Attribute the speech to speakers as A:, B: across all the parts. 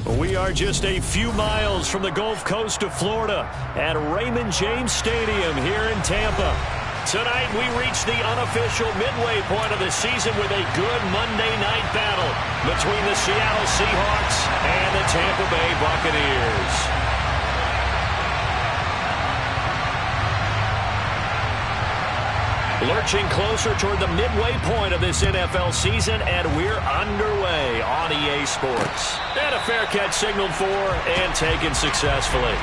A: We are just a few miles from the Gulf Coast of Florida at Raymond James Stadium here in Tampa. Tonight we reach the unofficial midway point of the season with a good Monday night battle between the Seattle Seahawks and the Tampa Bay Buccaneers. Lurching closer toward the midway point of this NFL season, and we're underway on EA Sports. And a fair catch signaled for and taken successfully.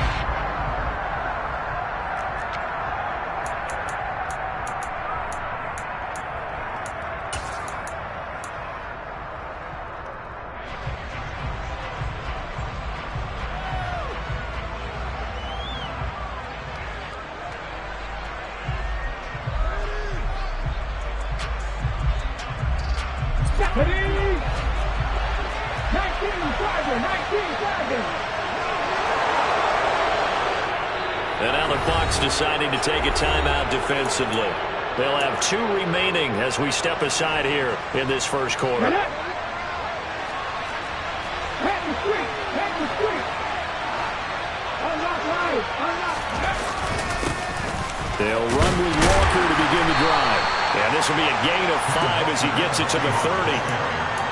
B: And now the Bucs deciding to take a timeout defensively. They'll have 2 remaining as we step aside here in this first quarter. They'll run with Walker to begin the drive. And this will be a gain of 5 as he gets it to the 30.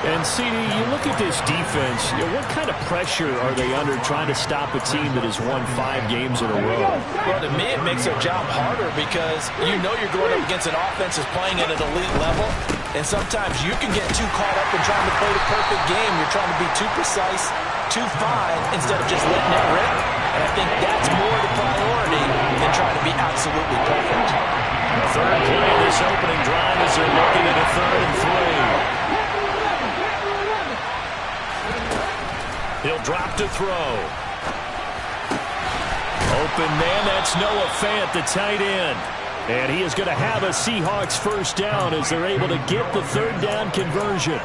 A: And, CD, you look at this defense, what kind of pressure are they under trying to stop a team that has won 5 games in a row?
C: Well, to me, it makes their job harder because you know you're going up against an offense that's playing at an elite level, and sometimes you can get too caught up in trying to play the perfect game. You're trying to be too precise, too fine, instead of just letting it rip. And I think that's more the priority than trying to be absolutely perfect.
B: The third play of this opening drive as they're looking at a 3rd and 3. He'll drop to throw. Open man, that's Noah Fant, the tight end. And he is going to have a Seahawks first down as they're able to get the 3rd down conversion.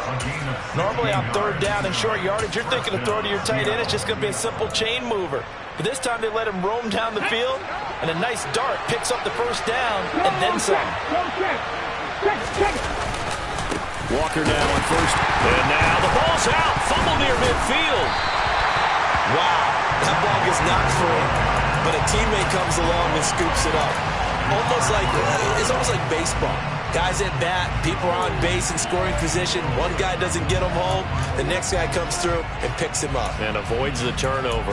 C: Normally on 3rd down and short yardage, you're thinking of throw to your tight end. It's just going to be a simple chain mover. But this time they let him roam down the field, and a nice dart picks up the first down and then some.
B: Walker now on first. And now the ball's out. Fumble near midfield.
D: Wow, that ball gets knocked free, but a teammate comes along and scoops it up. It's almost like baseball. Guys at bat, people are on base in scoring position. One guy doesn't get him home. The next guy comes through and picks him up.
B: And avoids the turnover.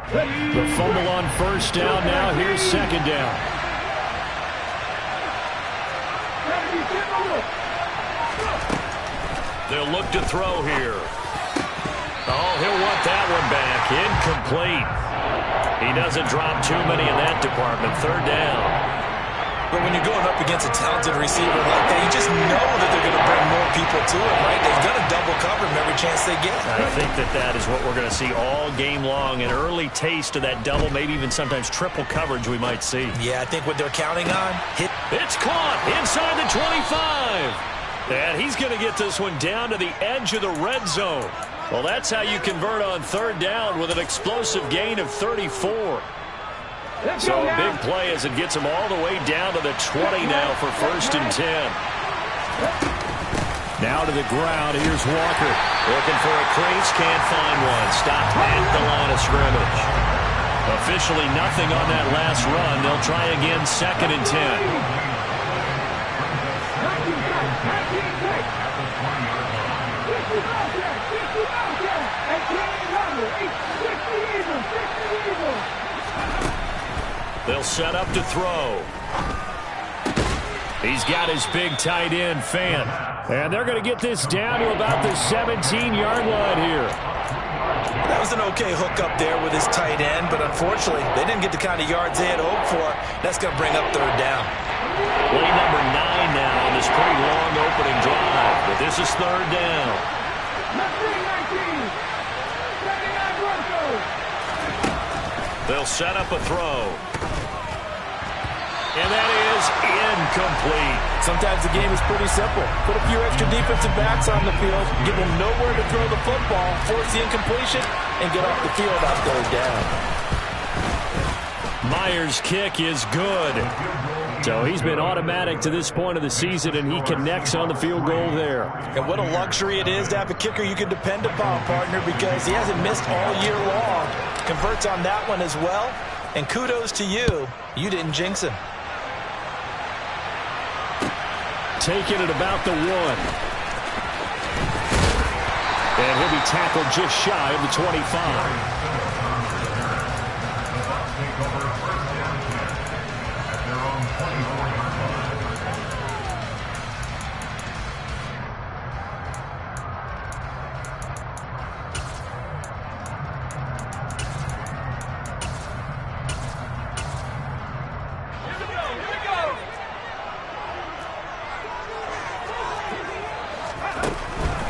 A: The fumble on first down. Now here's 2nd down.
B: They'll look to throw here. Oh, he'll want that one back. Incomplete. He doesn't drop too many in that department. 3rd down.
D: But when you're going up against a talented receiver like that, you just know that they're going to bring more people to him, right? They're going to double cover him every chance they get.
B: I think that is what we're going to see all game long. An early taste of that double, maybe even sometimes triple coverage we might see.
D: Yeah, I think what they're counting on.
B: It's caught inside the 25. And he's going to get this one down to the edge of the red zone. Well, that's how you convert on 3rd down with an explosive gain of 34. So a big play as it gets him all the way down to the 20 now for 1st and 10.
A: Now to the ground. Here's Walker.
B: Looking for a crease. Can't find one. Stopped at the line of scrimmage. Officially nothing on that last run. They'll try again 2nd and 10. They'll set up to throw.
A: He's got his big tight end, Fant. And they're going to get this down to about the 17-yard line here.
D: That was an okay hook up there with his tight end, but unfortunately, they didn't get the kind of yards they had hoped for. That's going to bring up 3rd down.
B: Play number 9 now on this pretty long opening drive, but this is 3rd down. They'll set up a throw. And that is incomplete.
C: Sometimes the game is pretty simple. Put a few extra defensive backs on the field, give them nowhere to throw the football, force the incompletion, and get off the field on 3rd down.
B: Myers' kick is good.
A: So he's been automatic to this point of the season, and he connects on the field goal there.
C: And what a luxury it is to have a kicker you can depend upon, partner, because he hasn't missed all year long. Converts on that one as well. And kudos to you. You didn't jinx him.
A: Taking it about the 1. And he'll be tackled just shy of the 25.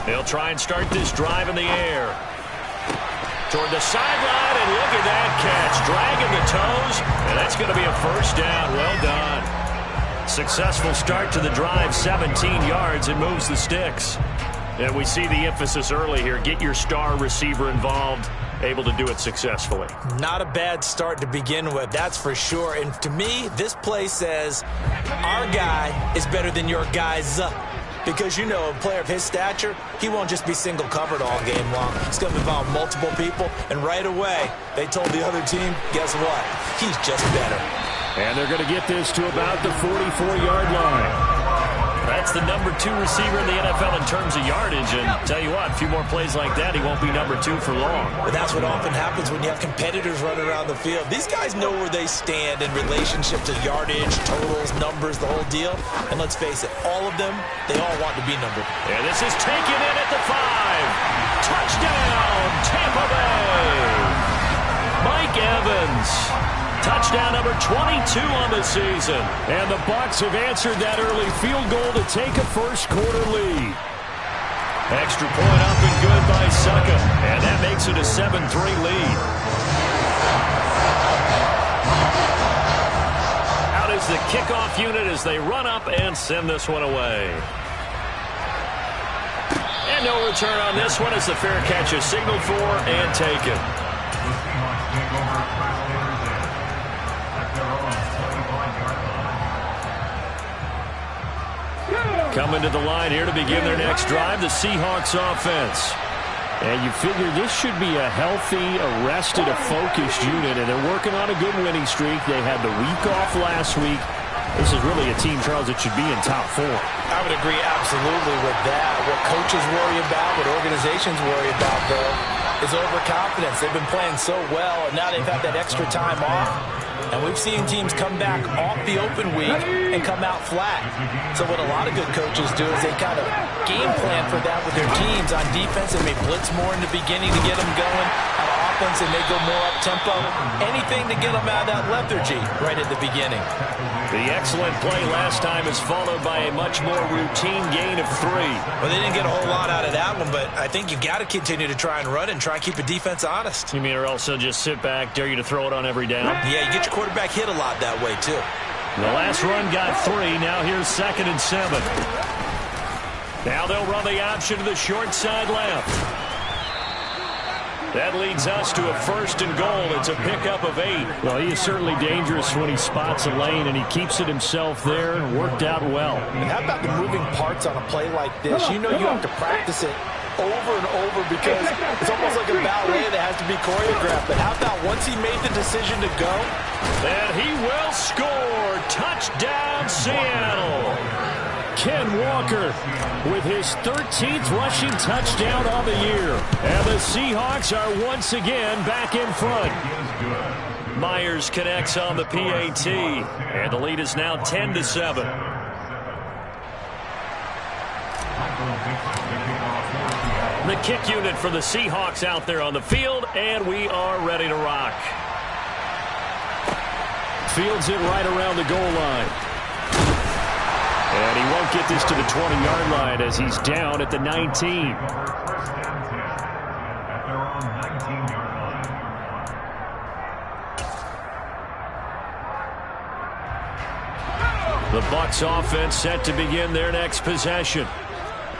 B: They'll try and start this drive in the air. Toward the sideline, and look at that catch. Dragging the toes, and that's going to be a first down. Well done. Successful start to the drive, 17 yards, and moves the sticks. And we see the emphasis early here. Get your star receiver involved, able to do it successfully.
C: Not a bad start to begin with, that's for sure. And to me, this play says our guy is better than your guy's. Because, you know, a player of his stature, he won't just be single covered all game long. He's going to involve multiple people, and right away, they told the other team, guess what? He's just better.
A: And they're going to get this to about the 44-yard line.
B: That's the number 2 receiver in the NFL in terms of yardage, and tell you what, a few more plays like that, he won't be number 2 for long.
C: But that's what often happens when you have competitors running around the field. These guys know where they stand in relationship to yardage, totals, numbers, the whole deal. And let's face it, all of them, they all want to be numbered.
B: And this is taken in at the 5. Touchdown, Tampa Bay. Mike Evans. Touchdown number 22 on the season.
A: And the Bucs have answered that early field goal to take a first-quarter lead.
B: Extra point up and good by Succa. And that makes it a 7-3 lead. Out is the kickoff unit as they run up and send this one away. And no return on this one as the fair catch is signaled for and taken. Coming to the line here to begin their next drive, the Seahawks offense.
A: And you figure this should be a healthy, arrested, a focused unit, and they're working on a good winning streak. They had the week off last week. This is really a team, Charles, that should be in top 4.
C: I would agree absolutely with that. What coaches worry about, what organizations worry about, though, is overconfidence. They've been playing so well, and now they've had that extra time off. And we've seen teams come back off the open week and come out flat. So what a lot of good coaches do is they kind of game plan for that with their teams. On defense, they may blitz more in the beginning to get them going. On offense, they may go more up-tempo. Anything to get them out of that lethargy right at the beginning.
B: The excellent play last time is followed by a much more routine gain of 3.
C: Well, they didn't get a whole lot out of that one, but I think you've got to continue to try and run and try and keep the defense honest.
B: You mean or else they'll just sit back, dare you to throw it on every down?
C: Yeah, you get your quarterback hit a lot that way, too.
B: The last run got 3. Now here's 2nd and 7. Now they'll run the option to the short side left. That leads us to a 1st and goal. It's a pickup of 8.
A: Well, he is certainly dangerous when he spots a lane, and he keeps it himself there and worked out well.
C: And how about the moving parts on a play like this? You know you have to practice it over and over because it's almost like a ballet that has to be choreographed. But how about once he made the decision to go?
B: And he will score. Touchdown, Seattle.
A: Ken Walker with his 13th rushing touchdown on the year. And the Seahawks are once again back in front.
B: Myers connects on the PAT. And the lead is now 10-7. The kick unit for the Seahawks out there on the field, and we are ready to rock.
A: Fields it right around the goal line. And he won't get this to the 20-yard line as he's down at the 19. The Bucs offense set to begin their next possession.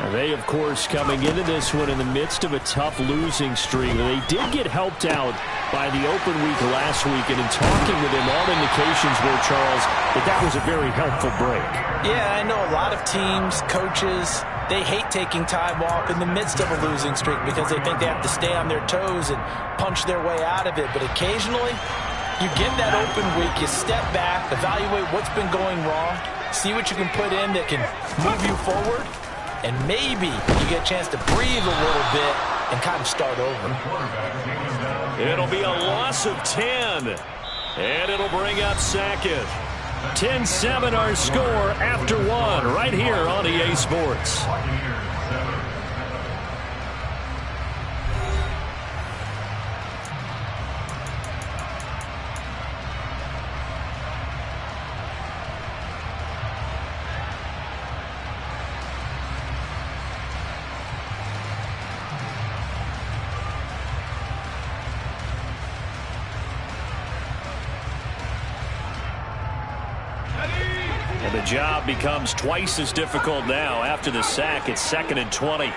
A: And they, of course, coming into this one in the midst of a tough losing streak. They did get helped out by the open week last week, and in talking with him, all indications were, Charles, that was a very helpful break.
C: Yeah, I know a lot of teams, coaches, they hate taking time off in the midst of a losing streak because they think they have to stay on their toes and punch their way out of it. But occasionally, you get that open week, you step back, evaluate what's been going wrong, see what you can put in that can move you forward, and maybe you get a chance to breathe a little bit and kind of start over.
A: It'll be a loss of 10, and it'll bring up second. 10-7 our score after one right here on EA Sports. And the job becomes twice as difficult now after the sack. It's 2nd and 20.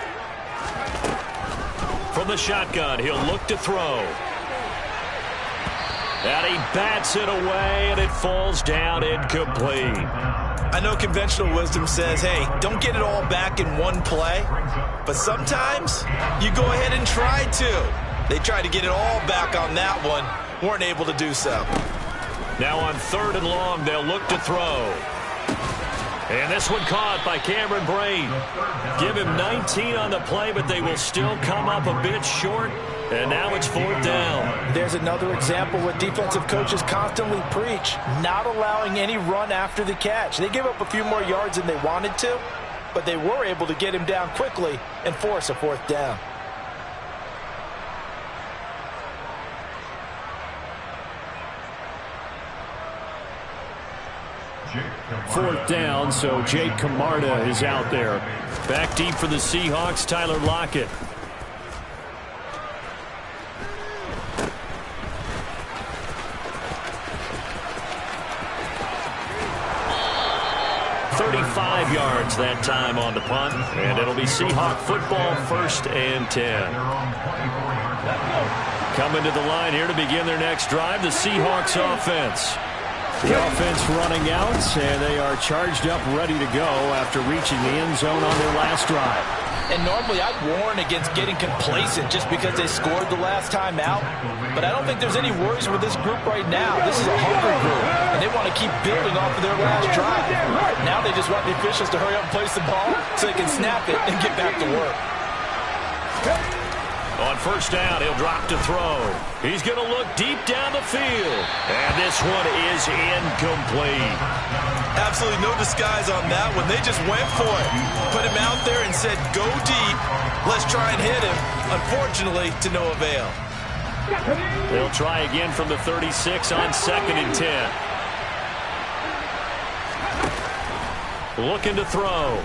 A: From the shotgun, he'll look to throw. And he bats it away, and it falls down incomplete.
D: I know conventional wisdom says, hey, don't get it all back in one play. But sometimes you go ahead and try to. They tried to get it all back on that one. Weren't able to do so.
A: Now on 3rd and long, they'll look to throw. And this one caught by Cameron Brain. Give him 19 on the play, but they will still come up a bit short. And now it's 4th down.
C: There's another example what defensive coaches constantly preach, not allowing any run after the catch. They gave up a few more yards than they wanted to, but they were able to get him down quickly and force a 4th down.
A: Fourth down, so Jake Camarda is out there. Back deep for the Seahawks, Tyler Lockett. "35 yards that time on the punt, and it'll be Seahawk football, 1st and 10. Coming to the line here to begin their next drive, the Seahawks offense. The offense running out, and they are charged up, ready to go after reaching the end zone on their last drive.
C: And normally I'd warn against getting complacent just because they scored the last time out. But I don't think there's any worries with this group right now. This is a hungry group, and they want to keep building off of their last drive. Now they just want the officials to hurry up and place the ball so they can snap it and get back to work.
A: On 1st down, he'll drop to throw. He's going to look deep down the field. And this one is incomplete.
D: Absolutely no disguise on that one. They just went for it. Put him out there and said, go deep. Let's try and hit him. Unfortunately, to no avail.
A: They'll try again from the 36 on 2nd and 10. Looking to throw.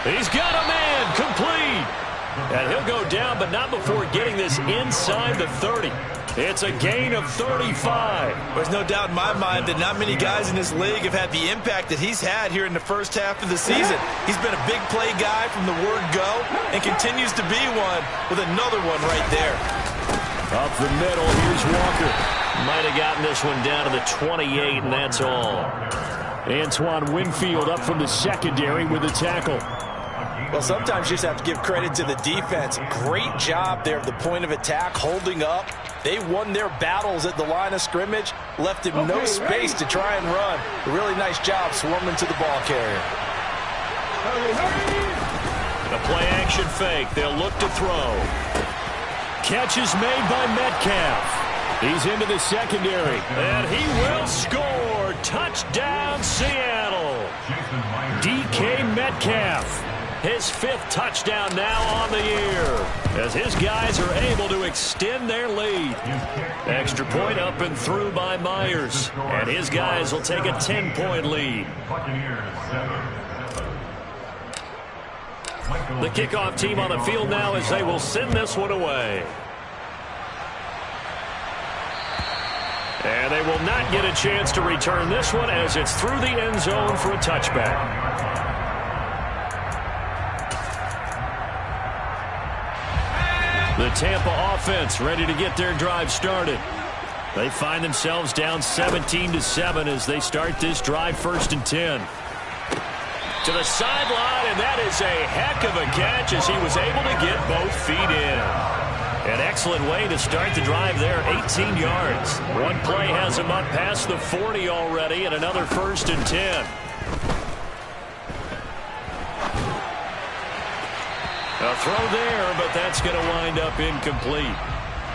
A: He's got a man, complete. And he'll go down, but not before getting this inside the 30. It's a gain of 35.
D: There's no doubt in my mind that not many guys in this league have had the impact that he's had here in the first half of the season. He's been a big play guy from the word go and continues to be one with another one right there.
A: Up the middle, here's Walker. Might have gotten this one down to the 28, and that's all. Antoine Winfield up from the secondary with a tackle.
C: Well, sometimes you just have to give credit to the defense. Great job there at the point of attack, holding up. They won their battles at the line of scrimmage, left him no space to try and run. A really nice job swarming to the ball carrier.
A: The play-action fake. They'll look to throw. Catch is made by Metcalf. He's into the secondary, and he will score. Touchdown, Seattle. DK Metcalf. His 5th touchdown now on the year as his guys are able to extend their lead. Extra point up and through by Myers, and his guys will take a 10-point lead. The kickoff team on the field now as they will send this one away. And they will not get a chance to return this one as it's through the end zone for a touchback. The Tampa offense ready to get their drive started. They find themselves down 17-7 as they start this drive, 1st and 10. To the sideline, and that is a heck of a catch as he was able to get both feet in. An excellent way to start the drive there, 18 yards. One play has him up past the 40 already, and another 1st and 10. A throw there, but that's going to wind up incomplete.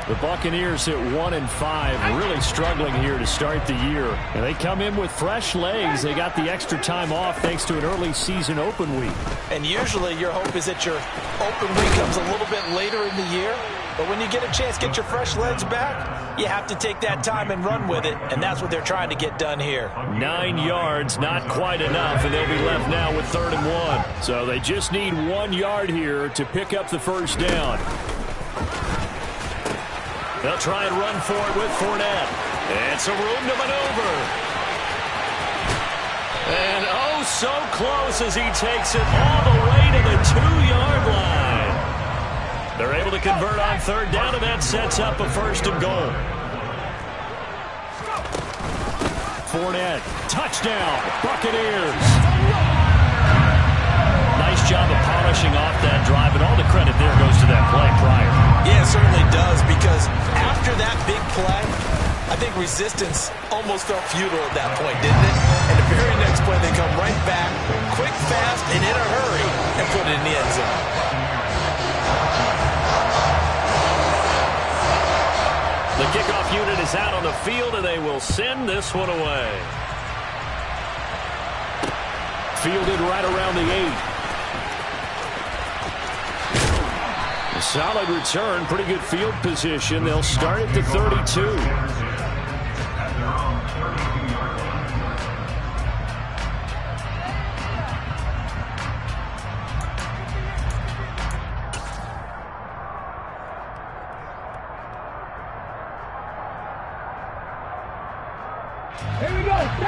A: The Buccaneers at 1-5, really struggling here to start the year. And they come in with fresh legs. They got the extra time off thanks to an early season open week.
C: And usually your hope is that your open week comes a little bit later in the year. But when you get a chance to get your fresh legs back, you have to take that time and run with it. And that's what they're trying to get done here. 9
A: yards, not quite enough, and they'll be left now with 3rd and 1. So they just need 1 yard here to pick up the first down. They'll try and run for it with Fournette. And some room to maneuver. And oh, so close as he takes it all the way to the 2-yard line. They're able to convert on 3rd down, and that sets up a 1st and goal. Fournette, touchdown, Buccaneers. Nice job of polishing off that drive, and all the credit there goes to that play prior.
C: Yeah, it certainly does, because after that big play, I think resistance almost felt futile at that point, didn't it? And the very next play, they come right back, quick, fast, and in a hurry, and put it in the end zone.
A: The kickoff unit is out on the field, and they will send this one away. Fielded right around the 8. A solid return, pretty good field position. They'll start at the 32.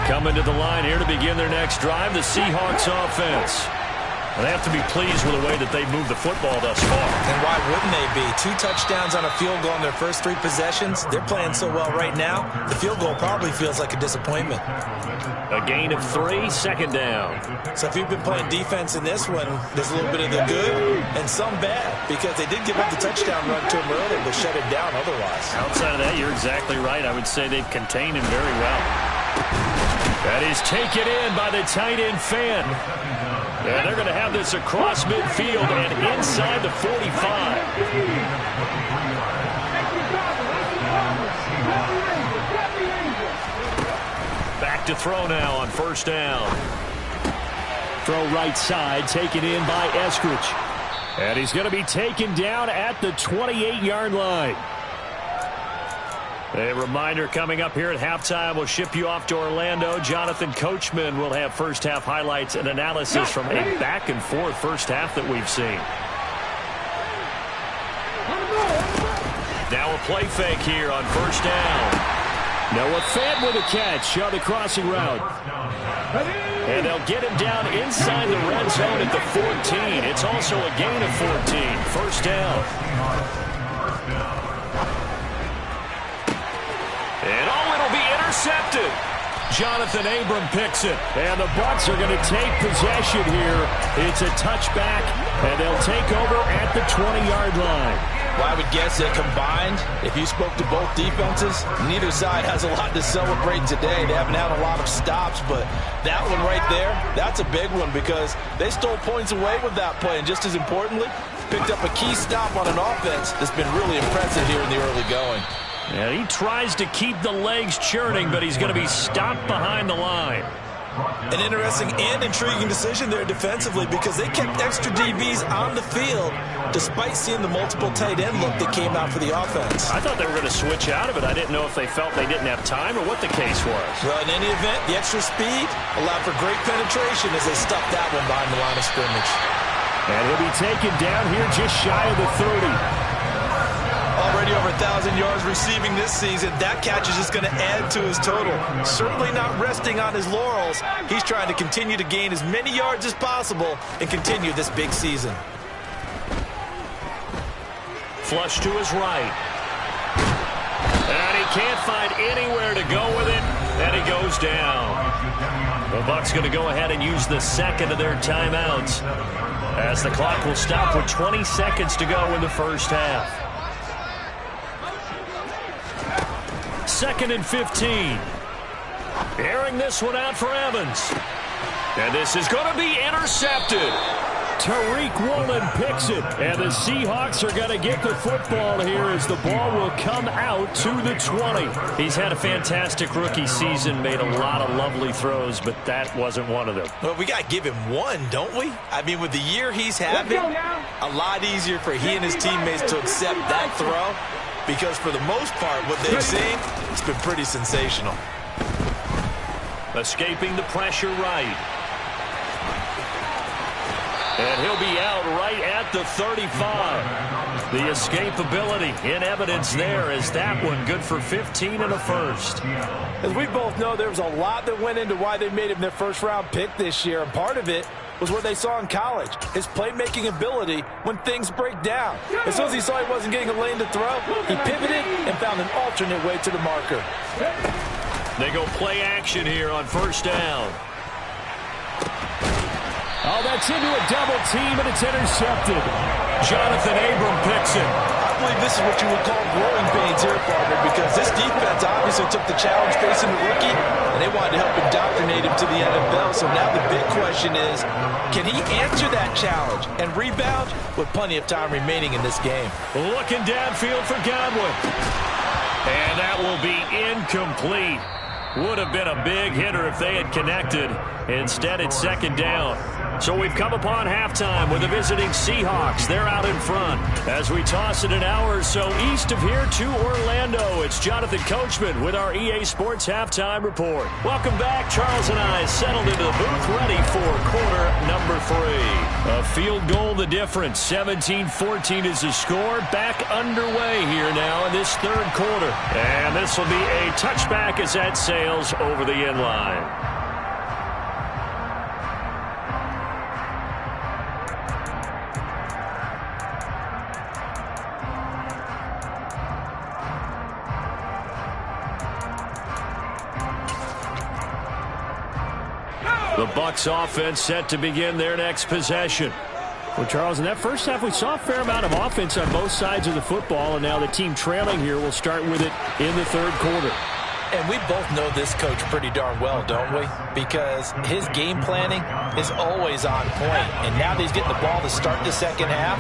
A: Coming to the line here to begin their next drive, the Seahawks offense. And they have to be pleased with the way that they've moved the football thus far.
C: And why wouldn't they be? 2 touchdowns on a field goal in their first 3 possessions. They're playing so well right now, the field goal probably feels like a disappointment.
A: A gain of 3, 2nd down.
C: So if you've been playing defense in this one, there's a little bit of the good and some bad, because they did give up the touchdown run to him earlier, but shut it down otherwise.
A: Outside of that, you're exactly right. I would say they've contained him very well. That is taken in by the tight end fan. And they're going to have this across midfield and inside the 45. Back to throw now on 1st down. Throw right side, taken in by Eskridge. And he's going to be taken down at the 28-yard line. A reminder coming up here at halftime. We'll ship you off to Orlando. Jonathan Coachman will have first-half highlights and analysis from a back-and-forth first half that we've seen. Now a play fake here on 1st down. Noah Fant with a catch on the crossing route. And they'll get him down inside the red zone at the 14. It's also a gain of 14. 1st down. And oh, it'll be intercepted. Jonathan Abram picks it. And the Bucs are going to take possession here. It's a touchback, and they'll take over at the 20-yard line.
C: Well, I would guess that combined, if you spoke to both defenses, neither side has a lot to celebrate today. They haven't had a lot of stops, but that one right there, that's a big one because they stole points away with that play. And just as importantly, picked up a key stop on an offense that's been really impressive here in the early going.
A: Yeah, he tries to keep the legs churning, but he's going to be stopped behind the line.
C: An interesting and intriguing decision there defensively because they kept extra DBs on the field despite seeing the multiple tight end look that came out for the offense.
A: I thought they were going to switch out of it. I didn't know if they felt they didn't have time or what the case was.
C: Well, in any event, the extra speed allowed for great penetration as they stuffed that one behind the line of scrimmage.
A: And he'll be taken down here just shy of the 30.
C: Already over 1,000 yards receiving this season. That catch is just going to add to his total. Certainly not resting on his laurels. He's trying to continue to gain as many yards as possible and continue this big season.
A: Flush to his right. And he can't find anywhere to go with it, and he goes down. The Bucs going to go ahead and use the second of their timeouts, as the clock will stop with 20 seconds to go in the first half. 2nd and 15. Airing this one out for Evans. And this is going to be intercepted. Tariq Woolen picks it, and the Seahawks are going to get the football here as the ball will come out to the 20. He's had a fantastic rookie season, made a lot of lovely throws, but that wasn't one of them.
C: Well, we got to give him one, don't we? I mean, with the year he's having, a lot easier for he and his teammates to accept that throw, because for the most part, what they've seen, it's been pretty sensational.
A: Escaping the pressure right. And he'll be out right at the 35. The escapability in evidence there as that one good for 15 and a first.
C: As we both know, there was a lot that went into why they made him their first-round pick this year, and part of it was what they saw in college, his playmaking ability when things break down. As soon as he saw he wasn't getting a lane to throw, he pivoted and found an alternate way to the marker.
A: They go play action here on first down.
B: Oh, that's into a double team, and it's intercepted.
A: Jonathan Abram picks it.
C: I believe this is what you would call growing pains here, partner, because this defense obviously took the challenge facing the rookie, and they wanted to help indoctrinate him to the NFL. So now the big question is, can he answer that challenge and rebound with plenty of time remaining in this game?
A: Looking downfield for Godwin. And that will be incomplete. Would have been a big hitter if they had connected. Instead, it's second down. So we've come upon halftime with the visiting Seahawks. They're out in front. As we toss it an hour or so east of here to Orlando, it's Jonathan Coachman with our EA Sports Halftime Report. Welcome back. Charles and I settled into the booth, ready for quarter number 3. A field goal the difference. 17-14 is the score. Back underway here now in this third quarter. And this will be a touchback as that sails over the end line. The Bucs offense set to begin their next possession.
B: Well, Charles, in that first half, we saw a fair amount of offense on both sides of the football, and now the team trailing here will start with it in the third quarter.
C: And we both know this coach pretty darn well, don't we? Because his game planning is always on point. And now that he's getting the ball to start the second half,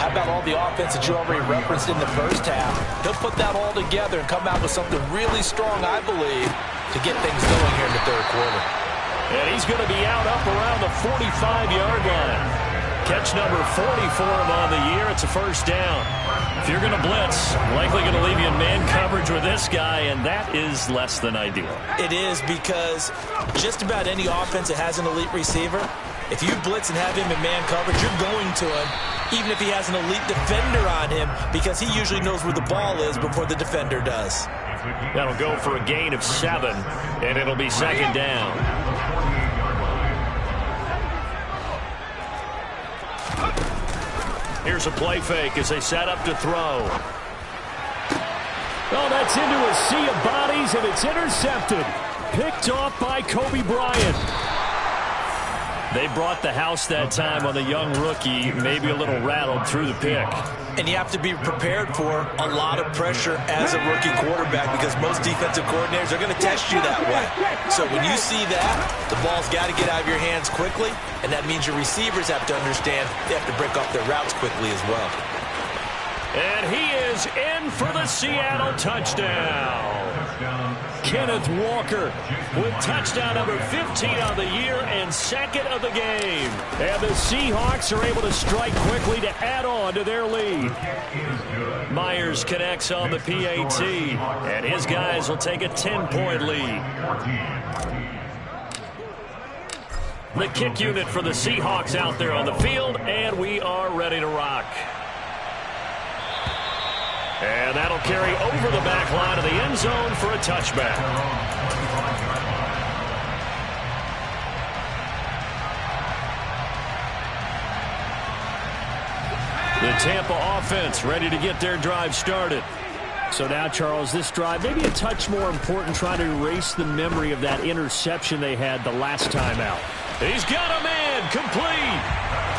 C: how about all the offense that you already referenced in the first half? He'll put that all together and come out with something really strong, I believe, to get things going here in the third quarter.
A: And he's going to be out up around the 45-yard line. Catch number 40 for him on the year. It's a first down. If you're going to blitz, likely going to leave you in man coverage with this guy, and that is less than ideal.
C: It is, because just about any offense that has an elite receiver, if you blitz and have him in man coverage, you're going to him, even if he has an elite defender on him, because he usually knows where the ball is before the defender does.
A: That'll go for a gain of 7, and it'll be second down. Here's a play fake as they set up to throw.
B: Oh, that's into a sea of bodies, and it's intercepted. Picked off by Kobe Bryant.
A: They brought the house that time on the young rookie, maybe a little rattled through the pick.
C: And you have to be prepared for a lot of pressure as a rookie quarterback, because most defensive coordinators are going to test you that way. So when you see that, the ball's got to get out of your hands quickly, and that means your receivers have to understand they have to break off their routes quickly as well.
A: And he is in for the Seattle touchdown. Kenneth Walker with touchdown number 15 on the year and second of the game. And the Seahawks are able to strike quickly to add on to their lead. Myers connects on the PAT, and his guys will take a 10-point lead. The kick unit for the Seahawks out there on the field, and we are ready to rock. And that'll carry over the back line of the end zone for a touchback. The Tampa offense ready to get their drive started.
B: So now, Charles, this drive maybe a touch more important, trying to erase the memory of that interception they had the last time out.
A: He's got a man, complete.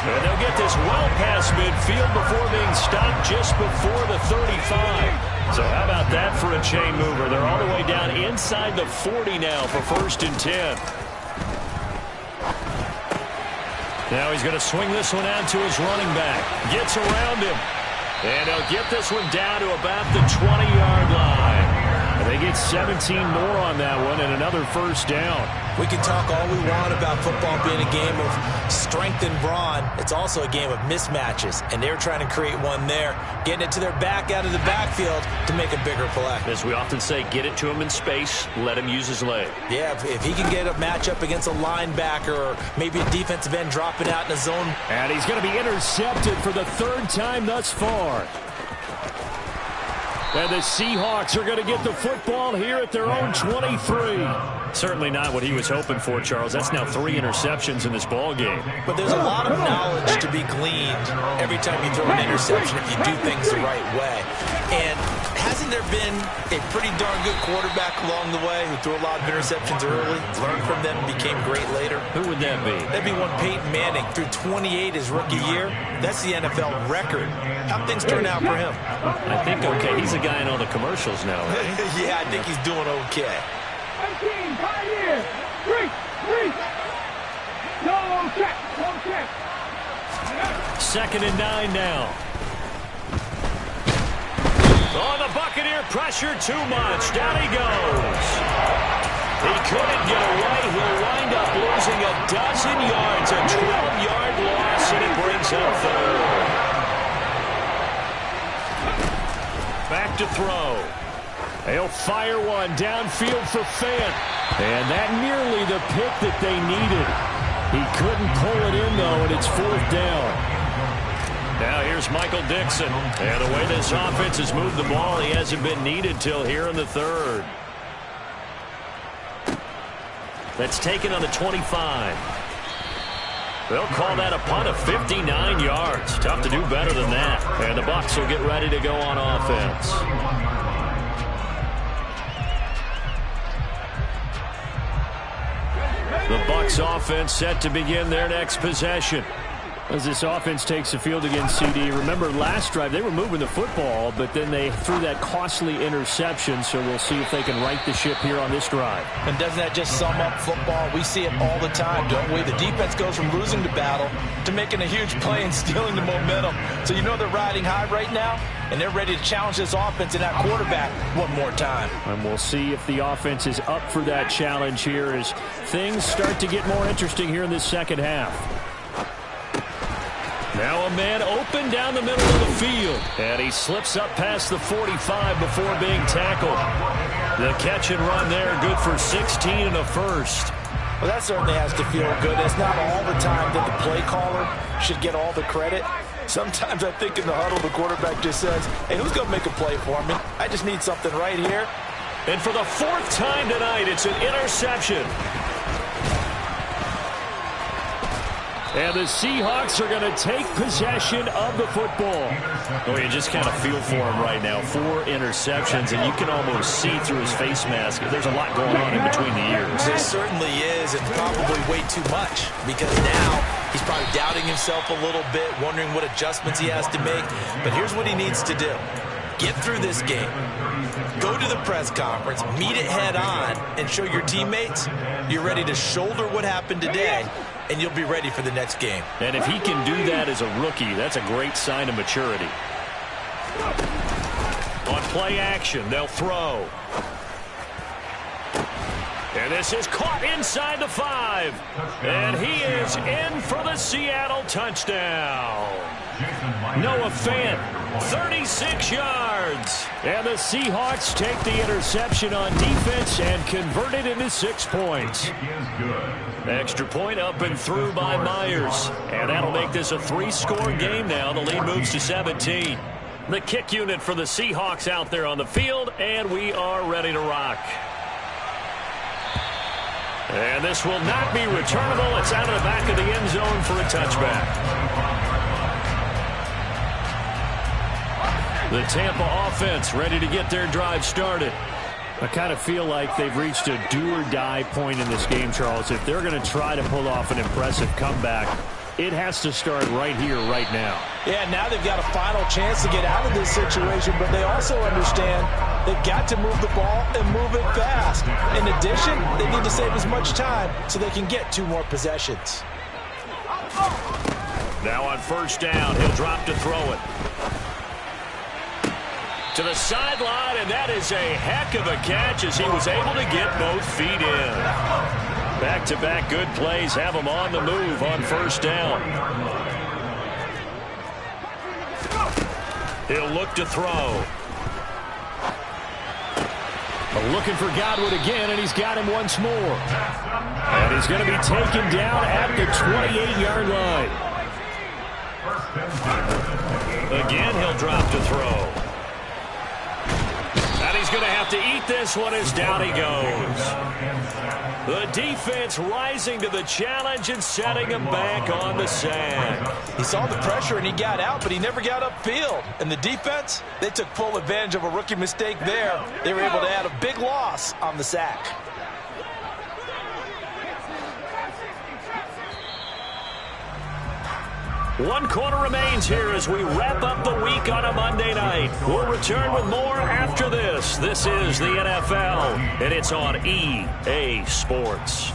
A: And they'll get this well past midfield before being stopped just before the 35. So how about that for a chain mover? They're all the way down inside the 40 now for 1st and 10. Now he's going to swing this one out to his running back. Gets around him. And they'll get this one down to about the 20-yard line. And they get 17 more on that one and another 1st down.
C: We can talk all we want about football being a game of strength and brawn. It's also a game of mismatches, and they're trying to create one there, getting it to their back out of the backfield to make a bigger play.
A: As we often say, get it to him in space, let him use his leg.
C: Yeah, if he can get a matchup against a linebacker or maybe a defensive end dropping out in a zone.
B: And he's going to be intercepted for the 3rd time thus far. And the Seahawks are going to get the football here at their own 23.
A: Certainly not what he was hoping for, Charles. That's now 3 interceptions in this ball game.
C: But there's a lot of knowledge to be gleaned every time you throw an interception if you do things the right way. And hasn't there been a pretty darn good quarterback along the way who threw a lot of interceptions early, learned from them, and became great later?
A: Who would that be?
C: That'd be one Peyton Manning. Threw 28 his rookie year. That's the NFL record. How'd things turn out for him?
A: I think okay. He's a guy in all the commercials now, right?
C: Yeah, I think he's doing okay.
E: 18, Pioneer, 3, no check.
A: 2nd and 9 now. Oh, the Buccaneer pressure too much. Down he goes. He couldn't get away. He'll wind up losing a dozen yards. A 12-yard loss, and it brings up 3rd. Back to throw. They'll fire one downfield for Fant. And that nearly the pick that they needed. He couldn't pull it in, though, and it's 4th down. Now here's Michael Dixon. And the way this offense has moved the ball, he hasn't been needed till here in the 3rd. That's taken on the 25. They'll call that a punt of 59 yards. Tough to do better than that. And the Bucs will get ready to go on offense. The Bucs offense set to begin their next possession. As this offense takes the field against CD, remember last drive they were moving the football, but then they threw that costly interception, so we'll see if they can right the ship here on this drive.
C: And doesn't that just sum up football? We see it all the time, don't we? The defense goes from losing the battle to making a huge play and stealing the momentum. So you know they're riding high right now, and they're ready to challenge this offense and that quarterback one more time.
B: And we'll see if the offense is up for that challenge here as things start to get more interesting here in this 2nd half. Now a man open down the middle of the field. And he slips up past the 45 before being tackled. The catch and run there, good for 16 and a 1st.
C: Well, that certainly has to feel good. It's not all the time that the play caller should get all the credit. Sometimes I think in the huddle, the quarterback just says, hey, who's going to make a play for me? I just need something right here.
A: And for the 4th time tonight, it's an interception.
B: And the Seahawks are going to take possession of the football.
A: Oh, you just kind of feel for him right now. 4 interceptions, and you can almost see through his face mask. There's a lot going on in between the ears.
C: There certainly is, and probably way too much, because now he's probably doubting himself a little bit, wondering what adjustments he has to make. But here's what he needs to do. Get through this game. Go to the press conference, meet it head on, and show your teammates you're ready to shoulder what happened today, and you'll be ready for the next game.
A: And if he can do that as a rookie, that's a great sign of maturity. On play action, they'll throw. And this is caught inside the 5. And he is in for the Seattle touchdown. Noah Fant, 36 yards.
B: And the Seahawks take the interception on defense and convert it into 6 points.
A: Extra point up and through by Myers. And that'll make this a 3-score game now. The lead moves to 17. The kick unit for the Seahawks out there on the field, and we are ready to rock. And this will not be returnable. It's out of the back of the end zone for a touchback. The Tampa offense ready to get their drive started. I kind of feel like they've reached a do-or-die point in this game, Charles. If they're going to try to pull off an impressive comeback, it has to start right here, right now.
C: Yeah, now they've got a final chance to get out of this situation, but they also understand they've got to move the ball and move it fast. In addition, they need to save as much time so they can get 2 more possessions.
A: Now on first down, he'll drop to throw it. To the sideline, and that is a heck of a catch as he was able to get both feet in. Back-to-back good plays have him on the move on first down. He'll look to throw. Looking for Godwin again, and he's got him once more. And he's going to be taken down at the 28-yard line. Again, he'll drop to throw. And he's going to have to eat this one as down he goes. The defense rising to the challenge and setting him back on the sack.
C: He saw the pressure and he got out, but he never got upfield. And the defense, they took full advantage of a rookie mistake there. They were able to add a big loss on the sack.
A: One quarter remains here as we wrap up the week on a Monday night. We'll return with more after this. This is the NFL, and it's on EA Sports.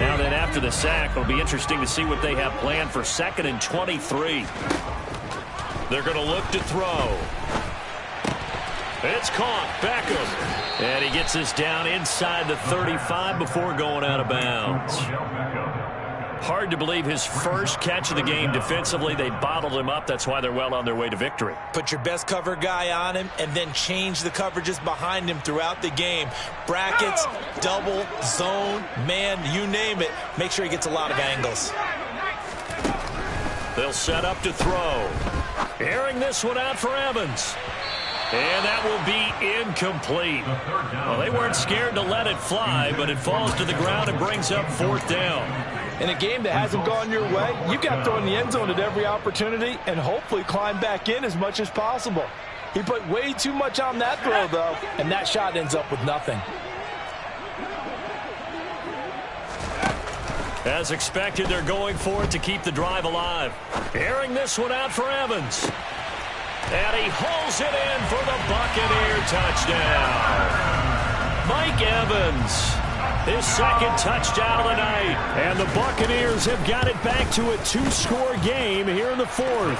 A: Now then, after the sack, it'll be interesting to see what they have planned for 2nd and 23. They're going to look to throw. It's caught. Beckham. And he gets this down inside the 35 before going out of bounds. Hard to believe his first catch of the game defensively. They bottled him up. That's why they're well on their way to victory.
C: Put your best cover guy on him and then change the coverages behind him throughout the game. Brackets, double, zone, man, you name it. Make sure he gets a lot of angles.
A: They'll set up to throw. Airing this one out for Evans. And that will be incomplete. Well, they weren't scared to let it fly, but it falls to the ground and brings up 4th down.
C: In a game that hasn't gone your way, you've got to throw in the end zone at every opportunity and hopefully climb back in as much as possible. He put way too much on that throw, though, and that shot ends up with nothing.
A: As expected, they're going for it to keep the drive alive. Airing this one out for Evans. And he hauls it in for the Buccaneer touchdown. Mike Evans, his 2nd touchdown of the night. And the Buccaneers have got it back to a 2-score game here in the 4th.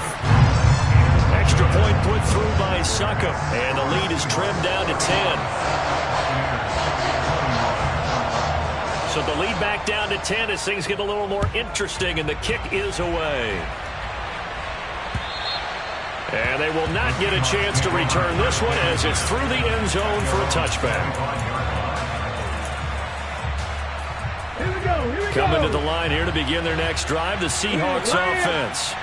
A: Extra point put through by Suckup. And the lead is trimmed down to 10. So the lead back down to 10 as things get a little more interesting, and the kick is away. And they will not get a chance to return this one as it's through the end zone for a touchback. Coming to the line here to begin their next drive, the Seahawks offense.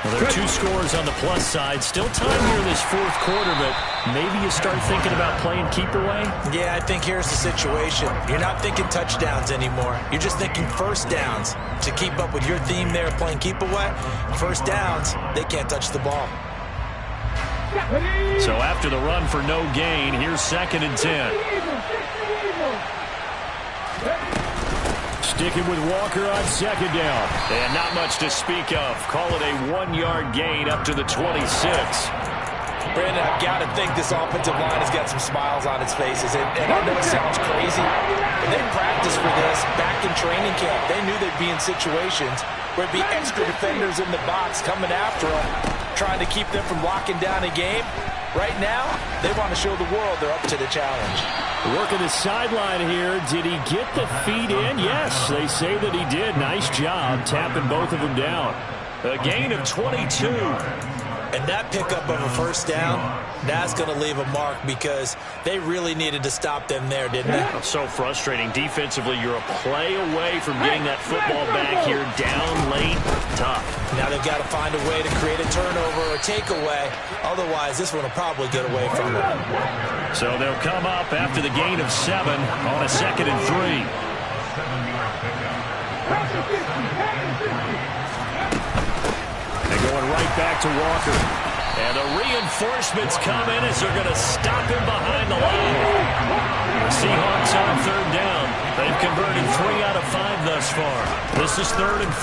A: Well, there are 2 scores on the plus side. Still time here in this 4th quarter, but maybe you start thinking about playing keep away?
C: Yeah, I think here's the situation. You're not thinking touchdowns anymore. You're just thinking first downs. To keep up with your theme there, playing keep away, first downs, they can't touch the ball.
A: So after the run for no gain, here's 2nd and 10. Sticking with Walker on 2nd down. And not much to speak of. Call it a 1-yard gain up to the 26.
C: Brandon, I've got to think this offensive line has got some smiles on its faces. And I know it sounds crazy, but they practiced for this back in training camp. They knew they'd be in situations where it'd be extra defenders in the box coming after them, trying to keep them from locking down a game. Right now, they want to show the world they're up to the challenge.
A: Working the sideline here. Did he get the feet in? Yes, they say that he did. Nice job tapping both of them down. A gain of 22.
C: And that pickup of a first down, that's going to leave a mark because they really needed to stop them there, didn't they?
A: So frustrating. Defensively, you're a play away from getting that football back here down late. Tough.
C: Now they've got to find a way to create a turnover or takeaway. Otherwise, this one will probably get away from them.
A: So they'll come up after the gain of 7 on a 2nd and 3. back to Walker. And the reinforcements come in as they're going to stop him behind the line. The Seahawks on third down. They've converted 3 out of 5 thus far. This is 3rd and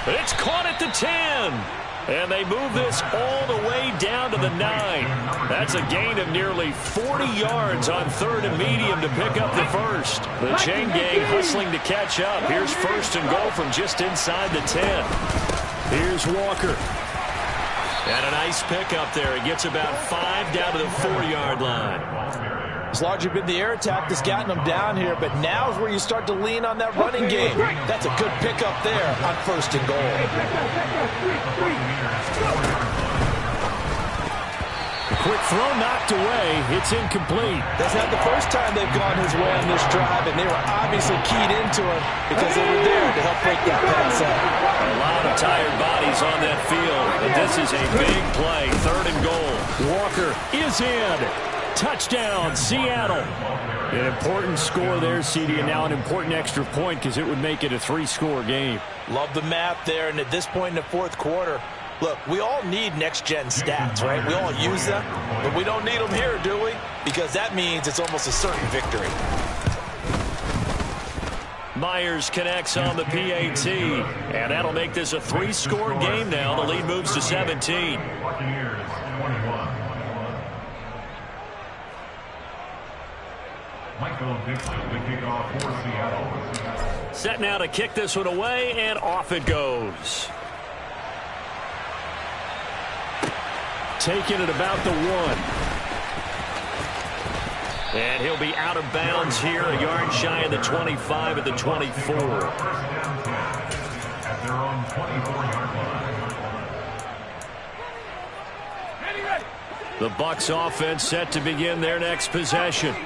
A: 4. It's caught at the 10. And they move this all the way down to the 9. That's a gain of nearly 40 yards on 3rd and medium to pick up the first. The chain gang hustling to catch up. Here's 1st and goal from just inside the 10. Here's Walker. And a nice pickup there. He gets about 5 down to the 4-yard line.
C: It's largely been the air attack that's gotten them down here, but now is where you start to lean on that running game. That's a good pickup there on 1st and goal.
A: A quick throw knocked away. It's incomplete.
C: That's not the first time they've gone his way on this drive, and they were obviously keyed into him because they were there to help break that pass up.
A: A lot of tired bodies on that field, but this is a big play. 3rd and goal. Walker is in. Touchdown, Seattle. An important score there, CD, and now an important extra point because it would make it a 3-score game.
C: Love the math there, and at this point in the 4th quarter, look, we all need next-gen stats, right? We all use them, but we don't need them here, do we? Because that means it's almost a certain victory.
A: Myers connects on the PAT, and that'll make this a 3-score game now. The lead moves to 17. Set now to kick this one away, and off it goes. Taking it about the 1. And he'll be out of bounds here, a yard shy of the 25 at the 24.
E: At their own 24-yard line.
A: The Bucs offense set to begin their next possession.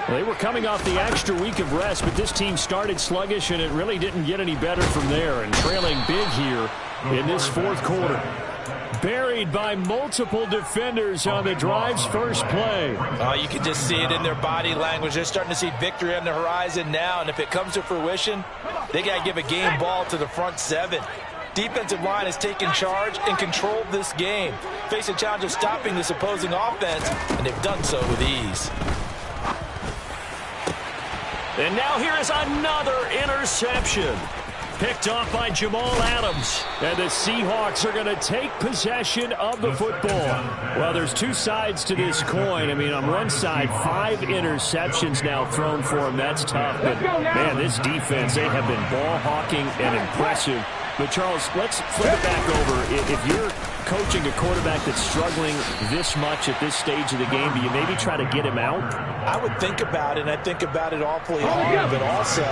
A: Well, they were coming off the extra week of rest, but this team started sluggish, and it really didn't get any better from there, and trailing big here in this 4th quarter. Buried by multiple defenders on the drive's first play.
C: Oh, you can just see it in their body language. They're starting to see victory on the horizon now, and if it comes to fruition, they got to give a game ball to the front 7. Defensive line has taken charge and controlled this game. Face a challenge of stopping this opposing offense, and they've done so with ease.
A: And now here is another interception. Picked off by Jamal Adams. And the Seahawks are going to take possession of the football. Well, there's 2 sides to this coin. I mean, on one side, 5 interceptions now thrown for him. That's tough. But, man, this defense, they have been ball hawking and impressive. But, Charles, let's flip it back over. If you're coaching a quarterback that's struggling this much at this stage of the game, do you maybe try to get him out?
C: I would think about it, and I think about it awfully hard, but also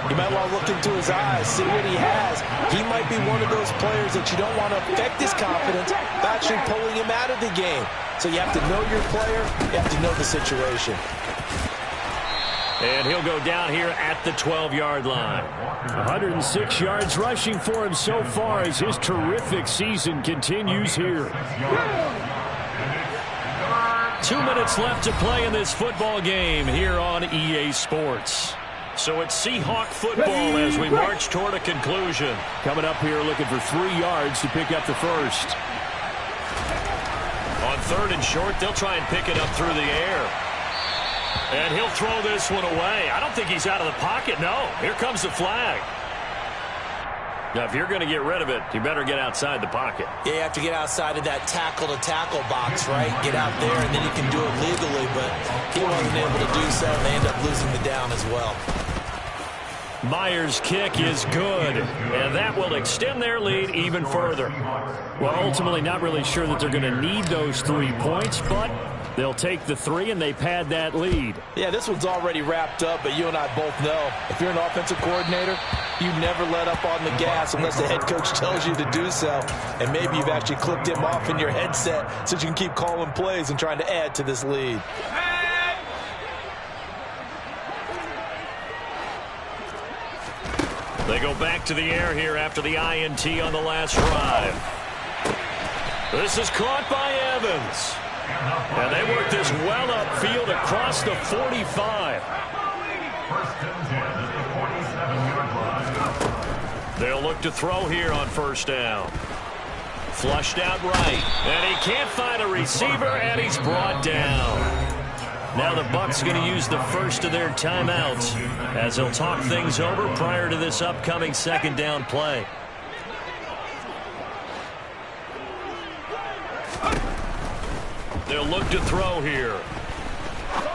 C: you might want to look into his eyes, see what he has. He might be one of those players that you don't want to affect his confidence by actually pulling him out of the game. So you have to know your player, you have to know the situation.
A: And he'll go down here at the 12-yard line. 106 yards rushing for him so far as his terrific season continues here. 2 minutes left to play in this football game here on EA Sports. So it's Seahawk football as we march toward a conclusion. Coming up here looking for 3 yards to pick up the first. On 3rd and short, they'll try and pick it up through the air. And he'll throw this one away. I don't think he's out of the pocket. No, here comes the flag. Now, if you're going to get rid of it, you better get outside the pocket.
C: Yeah, you have to get outside of that tackle-to-tackle box, right? Get out there, and then you can do it legally, but he wasn't able to do so, and they end up losing the down as well.
A: Myers' kick is good, and that will extend their lead even further. Well, ultimately, not really sure that they're going to need those 3 points, but they'll take the 3, and they pad that lead.
C: Yeah, this one's already wrapped up, but you and I both know if you're an offensive coordinator, you never let up on the gas unless the head coach tells you to do so. And maybe you've actually clicked him off in your headset so you can keep calling plays and trying to add to this lead.
A: They go back to the air here after the INT on the last drive. This is caught by Evans. And they work this well upfield across the 45. They'll look to throw here on first down. Flushed out right. And he can't find a receiver, and he's brought down. Now the Bucs going to use the first of their timeouts as they'll talk things over prior to this upcoming second down play. They'll look to throw here.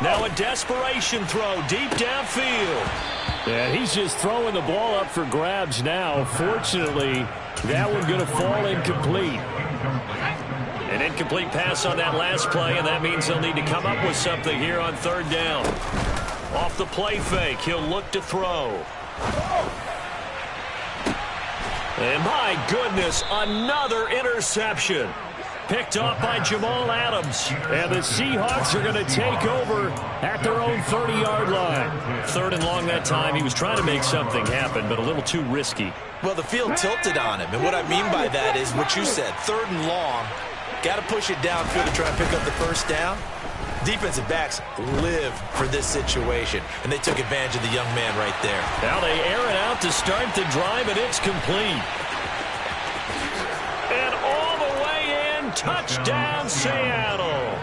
A: Now a desperation throw deep downfield.
B: Yeah, he's just throwing the ball up for grabs now. Fortunately, that one going to fall incomplete.
A: An incomplete pass on that last play, and that means they'll need to come up with something here on third down. Off the play fake, he'll look to throw. And my goodness, another interception. Picked off by Jamal Adams.
B: And the Seahawks are going to take over at their own 30-yard line.
A: Third and long that time. He was trying to make something happen, but a little too risky.
C: Well, the field tilted on him, and what I mean by that is what you said, third and long. Got to push it downfield to try and pick up the first down. Defensive backs live for this situation, and they took advantage of the young man right there.
A: Now they air it out to start the drive, and it's complete. And all the way in, touchdown Seattle.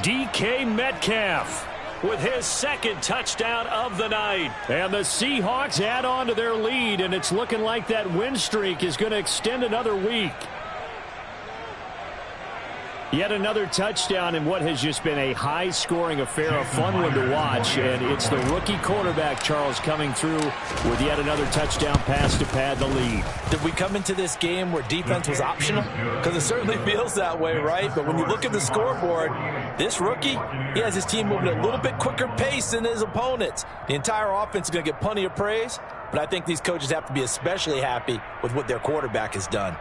B: DK Metcalf
A: with his second touchdown of the night.
B: And the Seahawks add on to their lead, and it's looking like that win streak is going to extend another week. Yet another touchdown in what has just been a high-scoring affair, a fun one to watch. And it's the rookie quarterback, Charles, coming through with yet another touchdown pass to pad the lead.
C: Did we come into this game where defense was optional? Because it certainly feels that way, right? But when you look at the scoreboard, this rookie, he has his team moving at a little bit quicker pace than his opponents. The entire offense is going to get plenty of praise, but I think these coaches have to be especially happy with what their quarterback has done.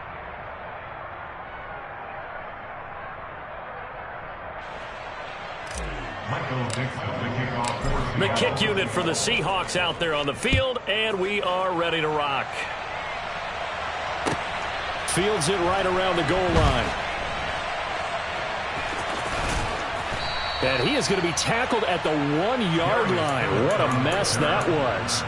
A: The kick unit for the Seahawks out there on the field, and we are ready to rock.
B: Fields it right around the goal line. And he is going to be tackled at the 1-yard line. What a mess that was.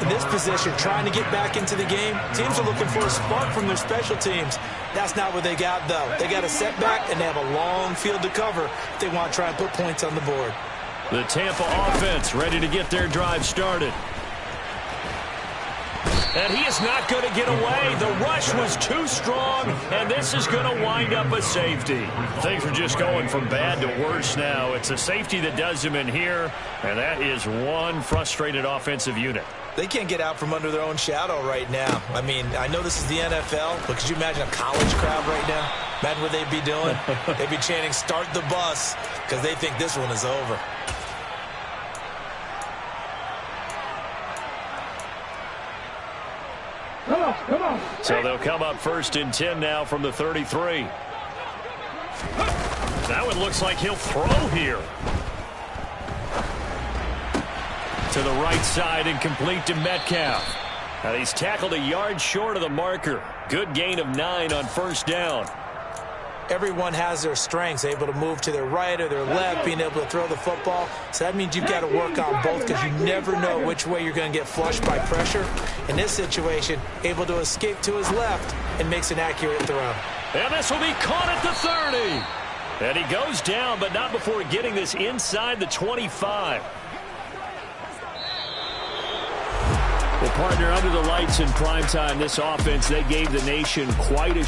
C: In this position, trying to get back into the game, teams are looking for a spark from their special teams. That's not what they got, though. They got a setback, and they have a long field to cover if they want to try and put points on the board.
A: The Tampa offense ready to get their drive started. And he is not going to get away. The rush was too strong, and this is going to wind up a safety. Things are just going from bad to worse now. It's a safety that does him in here, and that is one frustrated offensive unit.
C: They can't get out from under their own shadow right now. I mean, I know this is the NFL, but could you imagine a college crowd right now? Imagine what they'd be doing. They'd be chanting, "Start the bus," because they think this one is over.
A: So they'll come up first and 10 now from the 33. That one looks like he'll throw here. To the right side and complete to Metcalf. Now he's tackled a yard short of the marker. Good gain of 9 on first down.
C: Everyone has their strengths, able to move to their right or their left, being able to throw the football. So that means you've got to work on both because you never know which way you're going to get flushed by pressure. In this situation, able to escape to his left and makes an accurate throw.
A: And this will be caught at the 30. And he goes down, but not before getting this inside the 25.
B: Well, partner, under the lights in primetime, this offense, they gave the nation quite a